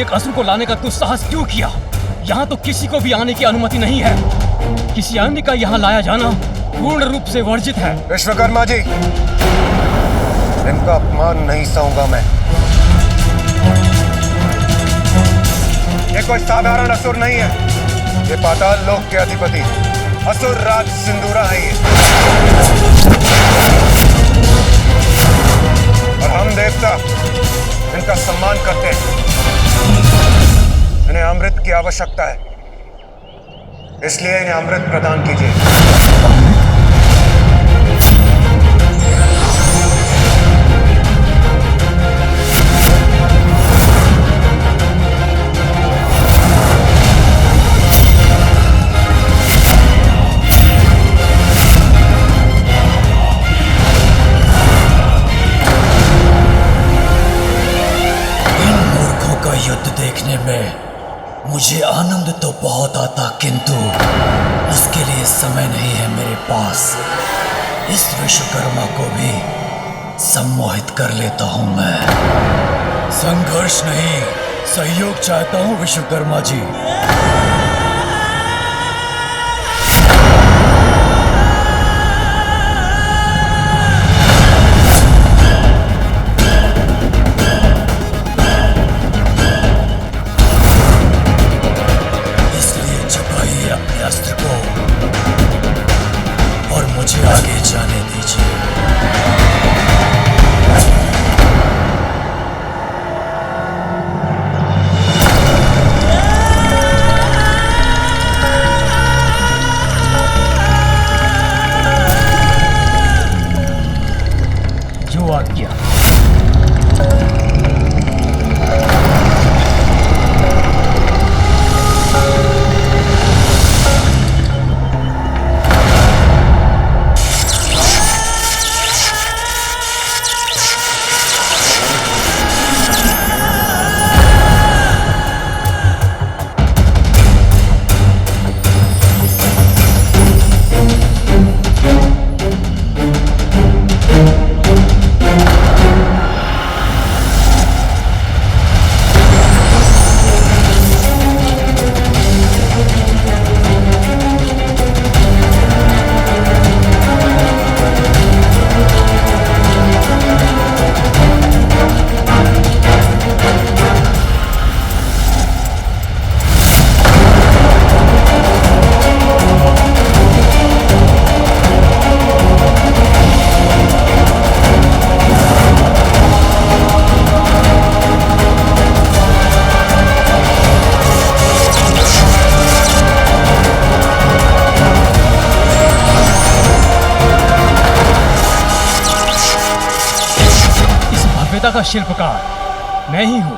एक असुर को लाने का तू साहस क्यों किया? यहाँ तो किसी को भी आने की अनुमति नहीं है। किसी अन्य का यहाँ लाया जाना पूर्ण रूप से वर्जित है। विश्वकर्मा जी, इनका अपमान नहीं सहूंगा मैं। ये कोई साधारण असुर नहीं है, ये पाताल लोक के अधिपति असुर राज सिंदूरा है ये। और हम देवता इनका सम्मान करते हैं। इन्हें अमृत की आवश्यकता है, इसलिए इन्हें अमृत प्रदान कीजिए। युद्ध देखने में मुझे आनंद तो बहुत आता, किंतु उसके लिए समय नहीं है मेरे पास। इस विश्वकर्मा को भी सम्मोहित कर लेता हूं मैं। संघर्ष नहीं, सहयोग चाहता हूं विश्वकर्मा जी। आगे जाने दीजिए। जो आज्ञा। का शिल्पकार मैं ही हूं।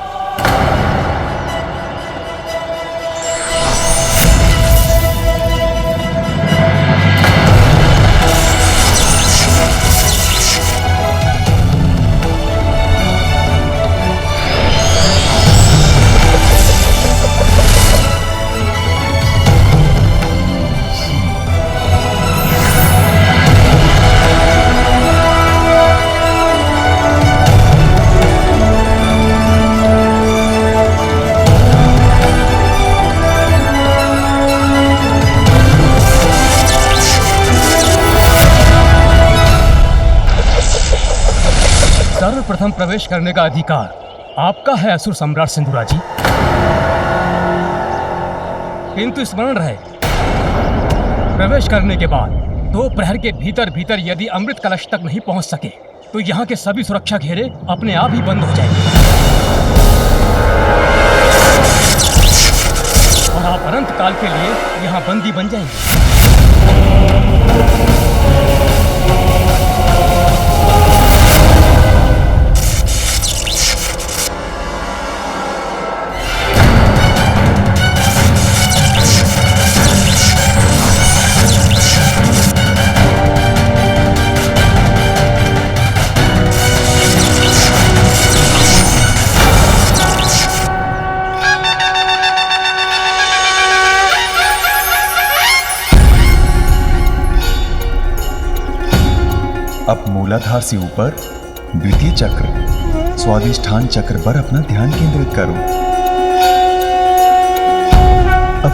सर्वप्रथम प्रवेश करने का अधिकार आपका है असुर सम्राट सिंदूरा जी, किंतु स्मरण रहे प्रवेश करने के बाद 2 प्रहर के भीतर यदि अमृत कलश तक नहीं पहुंच सके तो यहाँ के सभी सुरक्षा घेरे अपने आप ही बंद हो जाएंगे और आप अनंत काल के लिए यहाँ बंदी बन जाएंगे। अब मूलाधार से ऊपर द्वितीय चक्र स्वादिष्ठान चक्र पर अपना ध्यान केंद्रित करो।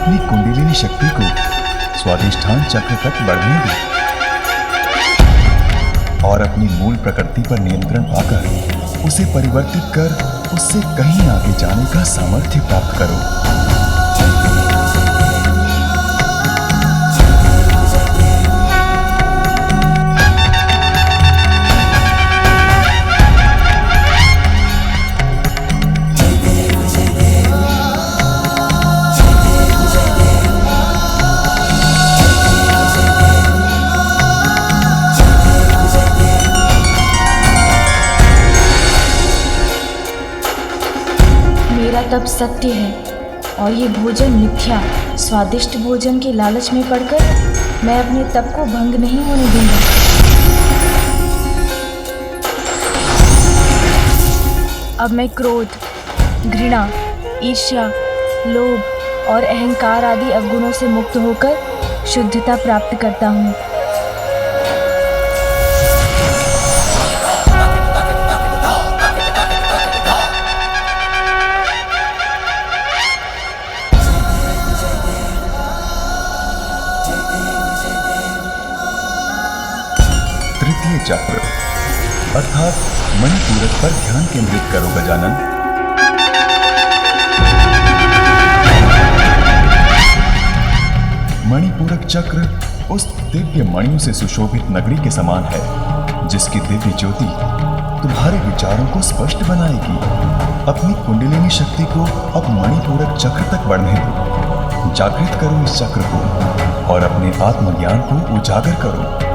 अपनी कुंडलिनी शक्ति को स्वादिष्ठान चक्र तक बढ़ने दो और अपनी मूल प्रकृति पर नियंत्रण पाकर उसे परिवर्तित कर उससे कहीं आगे जाने का सामर्थ्य प्राप्त करो। मेरा तप सत्य है और ये भोजन मिथ्या। स्वादिष्ट भोजन के लालच में पड़कर मैं अपने तप को भंग नहीं होने दूंगा। अब मैं क्रोध, घृणा, ईर्ष्या, लोभ और अहंकार आदि अवगुणों से मुक्त होकर शुद्धता प्राप्त करता हूँ। तृतीय चक्र अर्थात मणिपूरक पर ध्यान केंद्रित करो गजानन। मणिपूरक चक्र उस दिव्य मणियों से सुशोभित नगरी के समान है जिसकी दिव्य ज्योति तुम्हारे विचारों को स्पष्ट बनाएगी। अपनी कुंडलिनी शक्ति को अब मणिपूरक चक्र तक बढ़ने दो। जागृत करो इस चक्र को और अपने आत्मज्ञान को उजागर करो।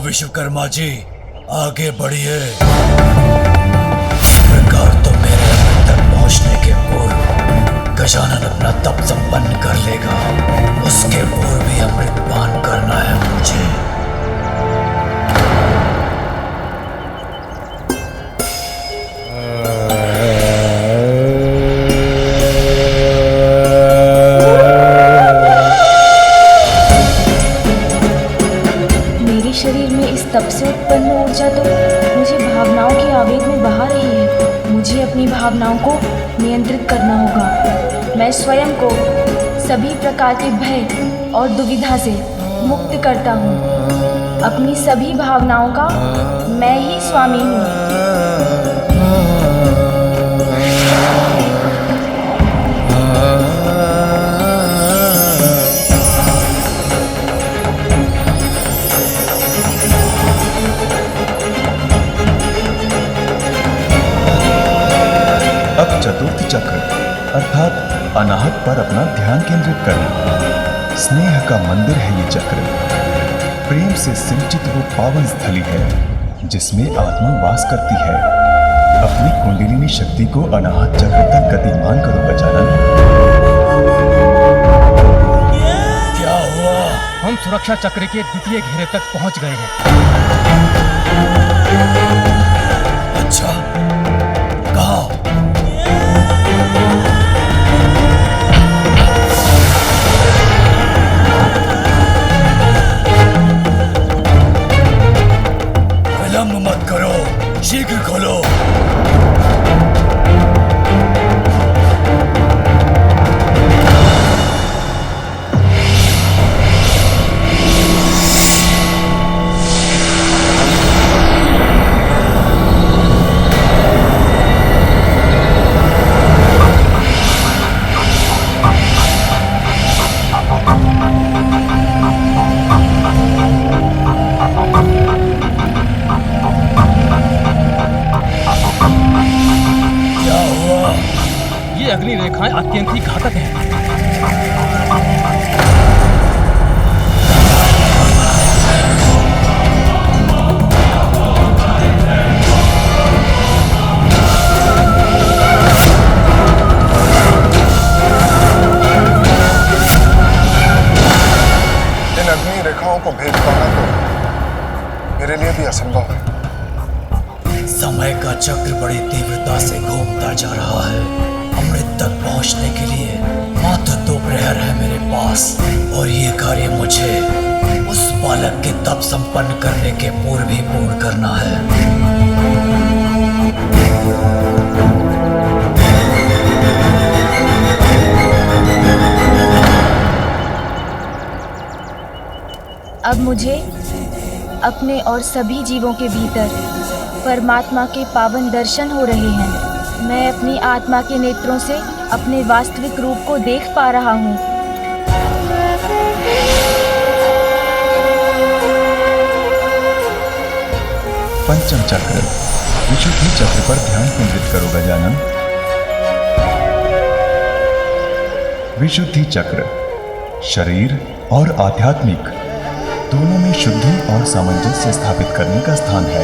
विश्वकर्मा जी, आगे बढ़िए। प्रकार तो मेरे अंत तक पहुंचने के पूर्व गजानन अपना तप संपन्न कर लेगा। उसके पूर्व भी अमृत पान करना है मुझे। तप से उत्पन्न ऊर्जा तो मुझे भावनाओं के आवेग में बहा रही है। मुझे अपनी भावनाओं को नियंत्रित करना होगा। मैं स्वयं को सभी प्रकार के भय और दुविधा से मुक्त करता हूँ। अपनी सभी भावनाओं का मैं ही स्वामी हूँ। अब चतुर्थ चक्र अर्थात अनाहत पर अपना ध्यान केंद्रित करना। स्नेह का मंदिर है ये चक्र। प्रेम से सिंचित वो पावन स्थली है जिसमें आत्मा वास करती है। अपनी कुंडलिनी शक्ति को अनाहत चक्र तक गतिमान करो गजानन। क्या हुआ? हम सुरक्षा चक्र के द्वितीय घेरे तक पहुंच गए हैं। अच्छा, कहाँ? विलंब मत करो, शीघ्र खोलो। आत्माओं को भेद पाना तो मेरे लिए भी असंभव है। समय का चक्र बड़ी तीव्रता से घूमता जा रहा है। अमृत तक पहुंचने के लिए मात्र 2 प्रहर है मेरे पास, और ये कार्य मुझे उस बालक के तप संपन्न करने के पूर्व ही पूर्ण करना है। अब मुझे अपने और सभी जीवों के भीतर परमात्मा के पावन दर्शन हो रहे हैं। मैं अपनी आत्मा के नेत्रों से अपने वास्तविक रूप को देख पा रहा हूँ। पंचम चक्र, विशुद्धि चक्र पर ध्यान केंद्रित करो गजानन। विशुद्धि चक्र शरीर और आध्यात्मिक दोनों में शुद्धि और सामंजस्य स्थापित करने का स्थान है।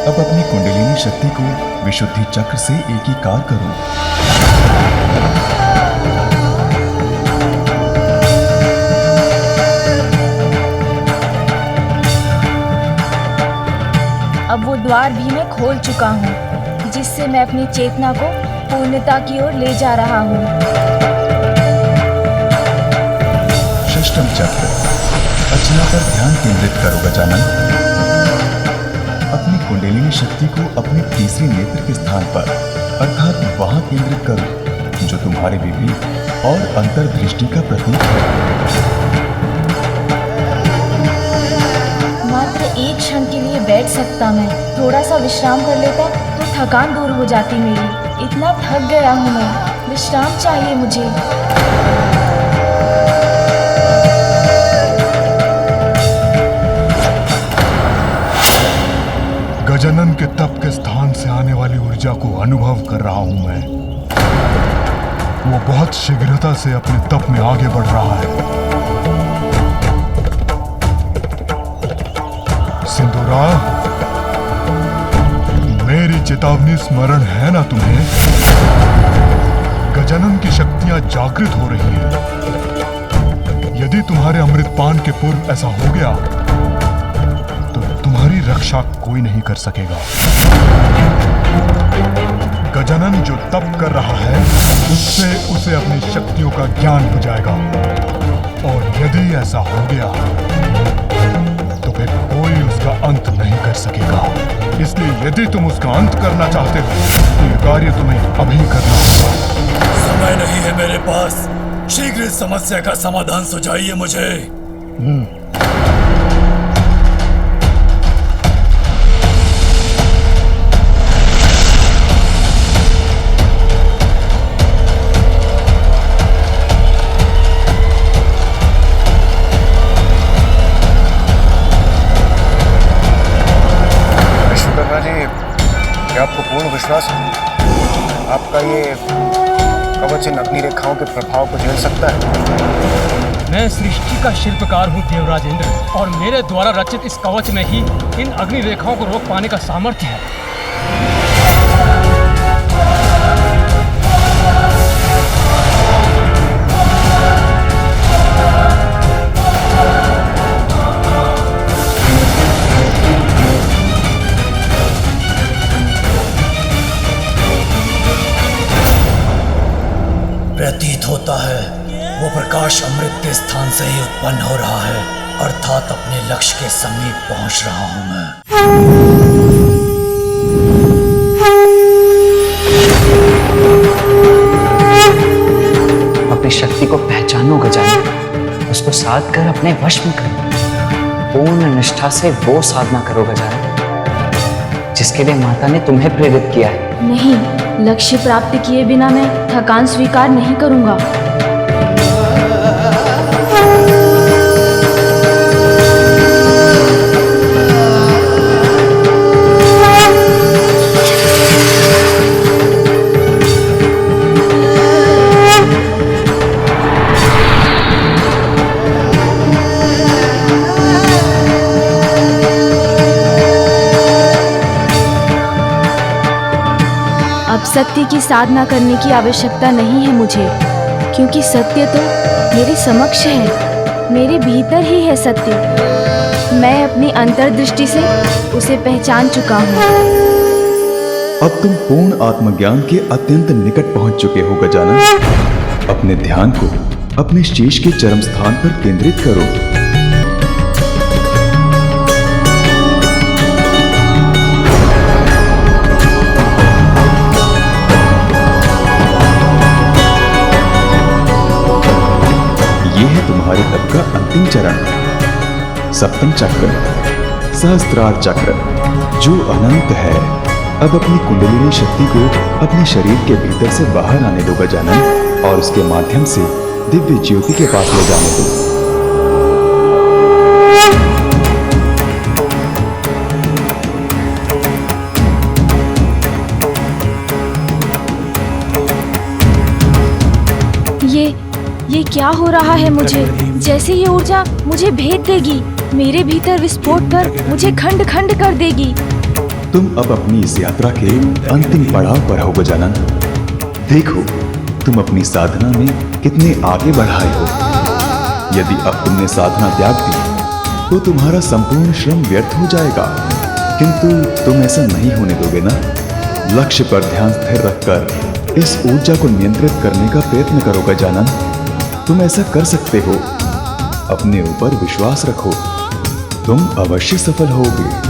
अब अपनी कुंडलिनी शक्ति को विशुद्धि चक्र से एकीकार करो। अब वो द्वार भी मैं खोल चुका हूँ, जिससे मैं अपनी चेतना को पूर्णता की ओर ले जा रहा हूँ। षष्ठम चक्र, अर्चना पर ध्यान केंद्रित करो गजानन। अपनी कुंडलिनी शक्ति को अपने तीसरे नेत्र के स्थान पर अर्थात वहां केंद्रित करो जो तुम्हारे विवेक और अंतर्दृष्टि का प्रतीक है। मात्र एक क्षण के लिए बैठ सकता मैं, थोड़ा सा विश्राम कर लेता तो थकान दूर हो जाती मेरी। इतना थक गया हूँ मैं, विश्राम चाहिए मुझे। गजानन के तप के स्थान से आने वाली ऊर्जा को अनुभव कर रहा हूं मैं। वो बहुत शीघ्रता से अपने तप में आगे बढ़ रहा है। सिंदूरा, मेरी चेतावनी स्मरण है ना तुम्हें? गजानन की शक्तियां जागृत हो रही हैं। यदि तुम्हारे अमृतपान के पूर्व ऐसा हो गया तो तुम्हारी रक्षा कोई नहीं कर सकेगा। गजानन जो तप कर रहा है उससे उसे अपनी शक्तियों का ज्ञान हो जाएगा, और यदि ऐसा हो गया तो फिर कोई उसका अंत नहीं कर सकेगा। इसलिए यदि तुम उसका अंत करना चाहते हो तो यह कार्य तुम्हें अभी करना होगा। समय नहीं है मेरे पास, शीघ्र इस समस्या का समाधान सुझाइए मुझे। आपको पूर्ण विश्वास है आपका ये कवच इन अग्नि रेखाओं के प्रभाव को झेल सकता है? मैं सृष्टि का शिल्पकार हूँ देवराजेंद्र, और मेरे द्वारा रचित इस कवच में ही इन अग्नि रेखाओं को रोक पाने का सामर्थ्य है। प्रतीत होता है वो प्रकाश अमृत के स्थान से ही उत्पन्न हो रहा है, अर्थात अपने लक्ष्य के समीप पहुंच रहा हूं मैं। अपनी शक्ति को पहचानो गजानन, उसको साध कर अपने वश में करो। पूर्ण निष्ठा से वो साधना करो गजानन जिसके लिए माता ने तुम्हें प्रेरित किया है। नहीं, लक्ष्य प्राप्त किए बिना मैं थकान स्वीकार नहीं करूंगा। अब सत्य की साधना करने की आवश्यकता नहीं है मुझे, क्योंकि सत्य तो मेरे समक्ष है। मेरे भीतर ही है सत्य। मैं अपनी अंतर्दृष्टि से उसे पहचान चुका हूँ। अब तुम पूर्ण आत्मज्ञान के अत्यंत निकट पहुंच चुके हो गजानन। अपने ध्यान को अपने शीश के चरम स्थान पर केंद्रित करो। यह है तुम्हारे तप का अंतिम चरण, सप्तम चक्र, सहस्त्रार चक्र, जो अनंत है। अब अपनी कुंडलिनी शक्ति को अपने शरीर के भीतर से बाहर आने दो गजानन, और उसके माध्यम से दिव्य ज्योति के पास ले जाने दो। ये क्या हो रहा है मुझे? जैसे ये ऊर्जा मुझे भेद देगी, मेरे भीतर विस्फोट कर मुझे खंड खंड कर देगी। तुम अब अपनी इस यात्रा के अंतिम पड़ाव पर हो गजानन। देखो तुम अपनी साधना में कितने आगे बढ़ाए हो। यदि अब तुमने साधना त्याग दी तो तुम्हारा संपूर्ण श्रम व्यर्थ हो जाएगा, किंतु तुम ऐसा नहीं होने दोगे ना। लक्ष्य पर ध्यान स्थिर रखकर इस ऊर्जा को नियंत्रित करने का प्रयत्न करो गजानन। तुम ऐसा कर सकते हो। अपने ऊपर विश्वास रखो, तुम अवश्य सफल होगे।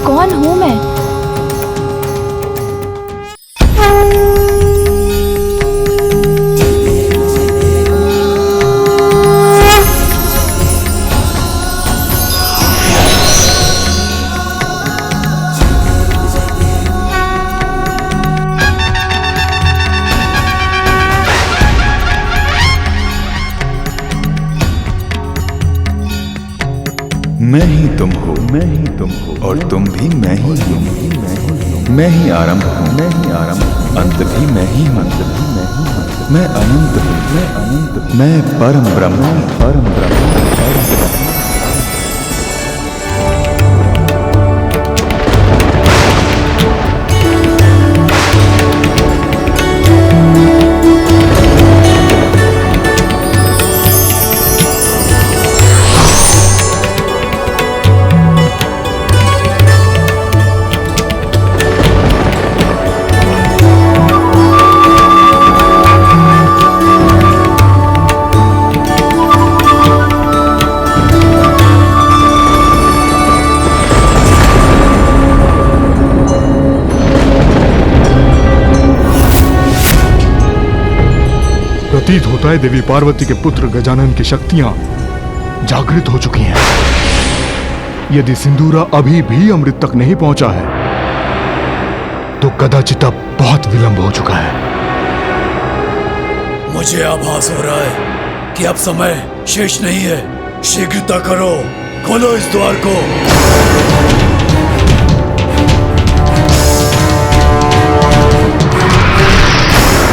कौन हूँ मैं? मैं ही तुम हो, मैं ही तुम हो, और तुम भी मैं ही हूँ। मैं ही आरंभ हूँ, मैं ही आरंभ, अंत भी मैं ही हूँ, अंत भी मैं ही हूँ। मैं अनंत हूँ, मैं अनंत हूँ, मैं परम ब्रह्म हूँ, परम ब्रह्म, परम ब्रह्म। प्रतीत होता है देवी पार्वती के पुत्र गजानन की शक्तियां जागृत हो चुकी हैं। यदि सिंदूरा अभी भी अमृत तक नहीं पहुंचा है तो कदाचित अब बहुत विलंब हो चुका है। मुझे आभास हो रहा है कि अब समय शेष नहीं है। शीघ्रता करो, खोलो इस द्वार को।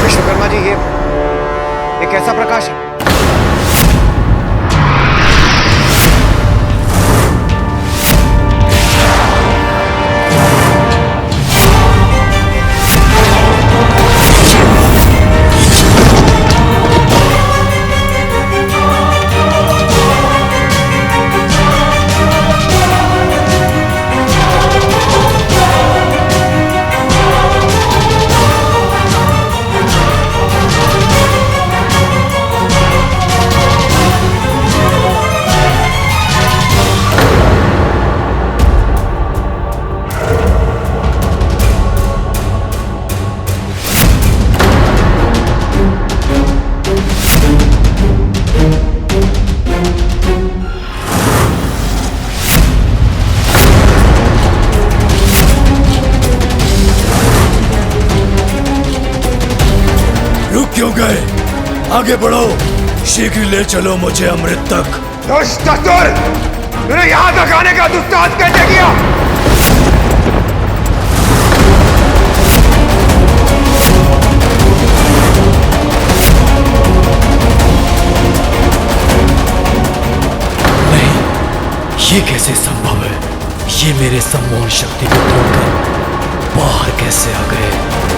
विश्वकर्मा जी, ये कैसा प्रकाश है? आगे बढ़ो, शीघ्र ले चलो मुझे अमृत तक। दुष्ट असुर, मेरे यहाँ तक आने का दुस्साहस कैसे किया? नहीं, ये कैसे संभव है? ये मेरे सम्मोहन शक्ति को तोड़कर बाहर कैसे आ गए?